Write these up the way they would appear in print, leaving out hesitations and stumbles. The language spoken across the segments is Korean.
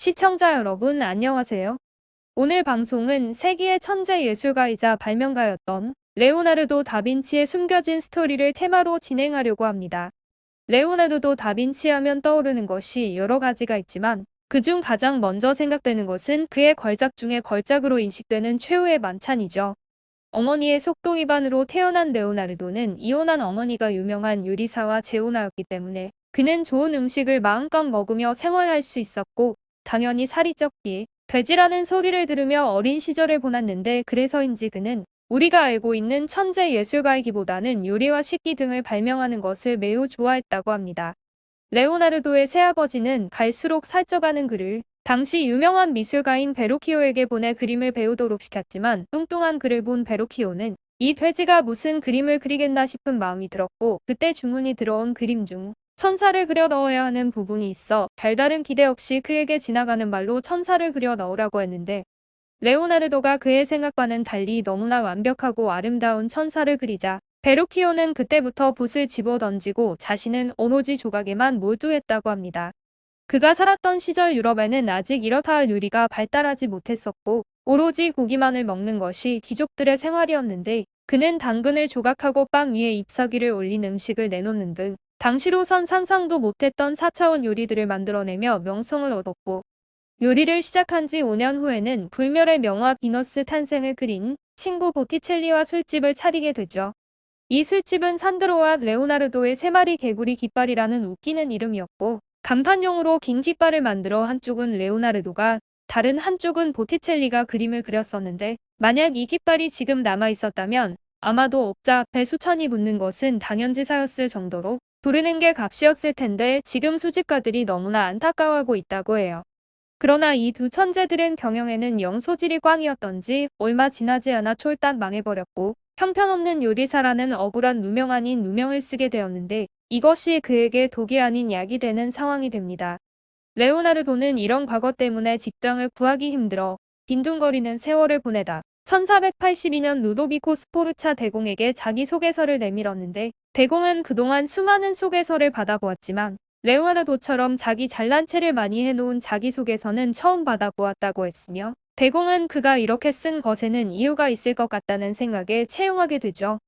시청자 여러분 안녕하세요. 오늘 방송은 세기의 천재 예술가이자 발명가였던 레오나르도 다빈치의 숨겨진 스토리를 테마로 진행하려고 합니다. 레오나르도 다빈치 하면 떠오르는 것이 여러 가지가 있지만 그중 가장 먼저 생각되는 것은 그의 걸작 중에 걸작으로 인식되는 최후의 만찬이죠. 어머니의 속도 위반으로 태어난 레오나르도는 이혼한 어머니가 유명한 요리사와 재혼하였기 때문에 그는 좋은 음식을 마음껏 먹으며 생활할 수 있었고 당연히 살이 쪘기에 돼지라는 소리를 들으며 어린 시절을 보냈는데 그래서인지 그는 우리가 알고 있는 천재 예술가이기보다는 요리와 식기 등을 발명하는 것을 매우 좋아했다고 합니다. 레오나르도의 새아버지는 갈수록 살쪄가는 그를 당시 유명한 미술가인 베로키오에게 보내 그림을 배우도록 시켰지만 뚱뚱한 그를 본 베로키오는 이 돼지가 무슨 그림을 그리겠나 싶은 마음이 들었고 그때 주문이 들어온 그림 중 천사를 그려 넣어야 하는 부분이 있어 별다른 기대 없이 그에게 지나가는 말로 천사를 그려 넣으라고 했는데 레오나르도가 그의 생각과는 달리 너무나 완벽하고 아름다운 천사를 그리자 베루키오는 그때부터 붓을 집어 던지고 자신은 오로지 조각에만 몰두했다고 합니다. 그가 살았던 시절 유럽에는 아직 이렇다 할 요리가 발달하지 못했었고 오로지 고기만을 먹는 것이 귀족들의 생활이었는데 그는 당근을 조각하고 빵 위에 잎사귀를 올린 음식을 내놓는 등 당시로선 상상도 못했던 4차원 요리들을 만들어내며 명성을 얻었고 요리를 시작한 지 5년 후에는 불멸의 명화 비너스 탄생을 그린 친구 보티첼리와 술집을 차리게 되죠. 이 술집은 산드로와 레오나르도의 세 마리 개구리 깃발이라는 웃기는 이름이었고 간판용으로 긴 깃발을 만들어 한쪽은 레오나르도가 다른 한쪽은 보티첼리가 그림을 그렸었는데 만약 이 깃발이 지금 남아 있었다면 아마도 옥자 앞에 수천이 붙는 것은 당연지사였을 정도로 부르는 게 값이었을 텐데 지금 수집가들이 너무나 안타까워하고 있다고 해요. 그러나 이 두 천재들은 경영에는 영 소질이 꽝이었던지 얼마 지나지 않아 촐딱 망해버렸고 형편없는 요리사라는 억울한 누명 아닌 누명을 쓰게 되었는데 이것이 그에게 독이 아닌 약이 되는 상황이 됩니다. 레오나르도는 이런 과거 때문에 직장을 구하기 힘들어 빈둥거리는 세월을 보내다 1482년 루도비코 스포르차 대공에게 자기소개서를 내밀었는데 대공은 그동안 수많은 소개서를 받아보았지만 레오나르도처럼 자기 잘난 체를 많이 해놓은 자기소개서는 처음 받아보았다고 했으며 대공은 그가 이렇게 쓴 것에는 이유가 있을 것 같다는 생각에 채용하게 되죠.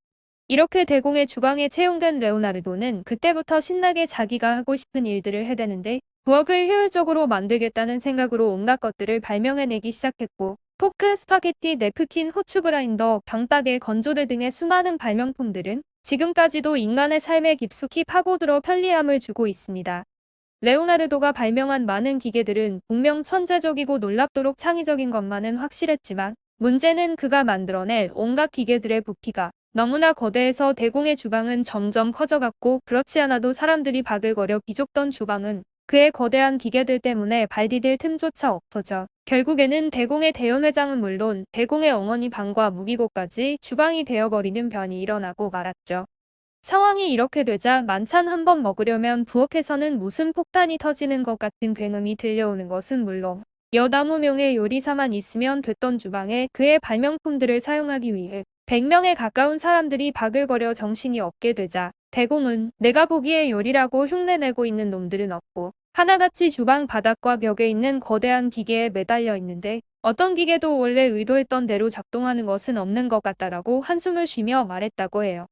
이렇게 대공의 주방에 채용된 레오나르도는 그때부터 신나게 자기가 하고 싶은 일들을 해대는데 부엌을 효율적으로 만들겠다는 생각으로 온갖 것들을 발명해내기 시작했고 포크, 스파게티, 냅킨, 후추 그라인더, 병따개, 건조대 등의 수많은 발명품들은 지금까지도 인간의 삶에 깊숙이 파고들어 편리함을 주고 있습니다. 레오나르도가 발명한 많은 기계들은 분명 천재적이고 놀랍도록 창의적인 것만은 확실했지만 문제는 그가 만들어낼 온갖 기계들의 부피가 너무나 거대해서 대공의 주방은 점점 커져갔고 그렇지 않아도 사람들이 바글거려 비좁던 주방은 그의 거대한 기계들 때문에 발 디딜 틈조차 없어져 결국에는 대공의 대연회장은 물론 대공의 어머니 방과 무기고까지 주방이 되어버리는 변이 일어나고 말았죠. 상황이 이렇게 되자 만찬 한 번 먹으려면 부엌에서는 무슨 폭탄이 터지는 것 같은 굉음이 들려오는 것은 물론 여다무명의 요리사만 있으면 됐던 주방에 그의 발명품들을 사용하기 위해 100명에 가까운 사람들이 바글거려 정신이 없게 되자 대공은 내가 보기에 요리라고 흉내내고 있는 놈들은 없고 하나같이 주방 바닥과 벽에 있는 거대한 기계에 매달려 있는데 어떤 기계도 원래 의도했던 대로 작동하는 것은 없는 것 같다라고 한숨을 쉬며 말했다고 해요.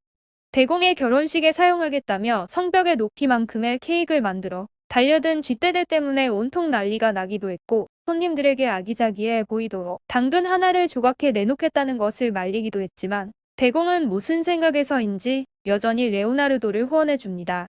대공의 결혼식에 사용하겠다며 성벽의 높이만큼의 케이크를 만들어 달려든 쥐떼들 때문에 온통 난리가 나기도 했고 손님들에게 아기자기해 보이도록 당근 하나를 조각해 내놓겠다는 것을 말리기도 했지만 대공은 무슨 생각에서인지 여전히 레오나르도를 후원해줍니다.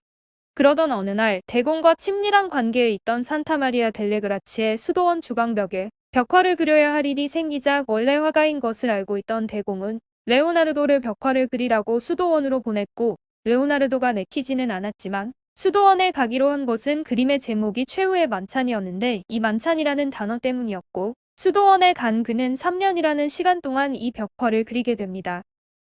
그러던 어느 날 대공과 친밀한 관계에 있던 산타마리아 델레그라치의 수도원 주방벽에 벽화를 그려야 할 일이 생기자 원래 화가인 것을 알고 있던 대공은 레오나르도를 벽화를 그리라고 수도원으로 보냈고 레오나르도가 내키지는 않았지만 수도원에 가기로 한 것은 그림의 제목이 최후의 만찬이었는데 이 만찬이라는 단어 때문이었고 수도원에 간 그는 3년이라는 시간 동안 이 벽화를 그리게 됩니다.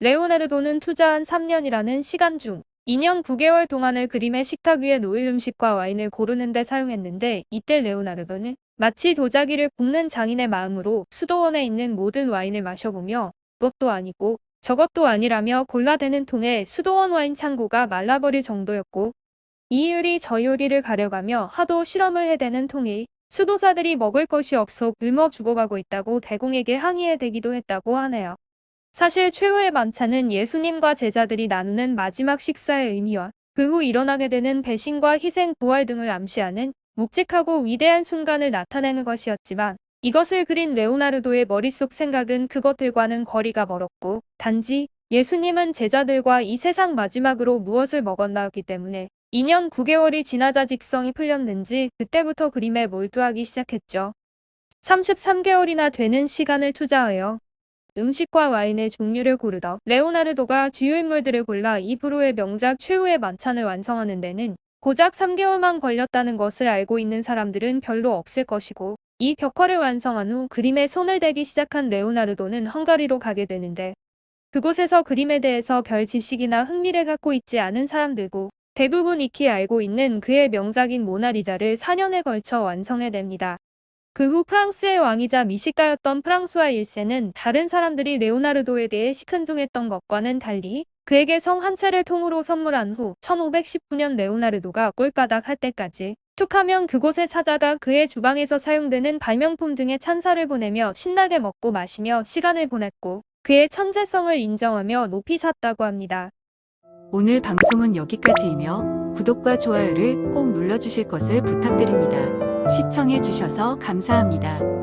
레오나르도는 투자한 3년이라는 시간 중 2년 9개월 동안을 그림의 식탁 위에 놓일 음식과 와인을 고르는 데 사용했는데 이때 레오나르도는 마치 도자기를 굽는 장인의 마음으로 수도원에 있는 모든 와인을 마셔보며 그것도 아니고 저것도 아니라며 골라대는 통에 수도원 와인 창고가 말라버릴 정도였고 이 요리 저 요리를 가려가며 하도 실험을 해대는 통에 수도사들이 먹을 것이 없어 굶어 죽어가고 있다고 대공에게 항의해 대기도 했다고 하네요. 사실 최후의 만찬은 예수님과 제자들이 나누는 마지막 식사의 의미와 그 후 일어나게 되는 배신과 희생, 부활 등을 암시하는 묵직하고 위대한 순간을 나타내는 것이었지만 이것을 그린 레오나르도의 머릿속 생각은 그것들과는 거리가 멀었고 단지 예수님은 제자들과 이 세상 마지막으로 무엇을 먹었나였기 때문에 2년 9개월이 지나자 직성이 풀렸는지 그때부터 그림에 몰두하기 시작했죠. 33개월이나 되는 시간을 투자하여 음식과 와인의 종류를 고르던 레오나르도가 주요 인물들을 골라 이 프로의 명작 최후의 만찬을 완성하는 데는 고작 3개월만 걸렸다는 것을 알고 있는 사람들은 별로 없을 것이고 이 벽화를 완성한 후 그림에 손을 대기 시작한 레오나르도는 헝가리로 가게 되는데 그곳에서 그림에 대해서 별 지식이나 흥미를 갖고 있지 않은 사람들고 대부분 익히 알고 있는 그의 명작인 모나리자를 4년에 걸쳐 완성해냅니다. 그 후 프랑스의 왕이자 미식가였던 프랑수아 1세는 다른 사람들이 레오나르도에 대해 시큰둥했던 것과는 달리 그에게 성 한 채를 통으로 선물한 후 1519년 레오나르도가 꼴까닥 할 때까지 툭하면 그곳에 찾아가 그의 주방에서 사용되는 발명품 등의 찬사를 보내며 신나게 먹고 마시며 시간을 보냈고 그의 천재성을 인정하며 높이 샀다고 합니다. 오늘 방송은 여기까지이며 구독과 좋아요를 꼭 눌러주실 것을 부탁드립니다. 시청해주셔서 감사합니다.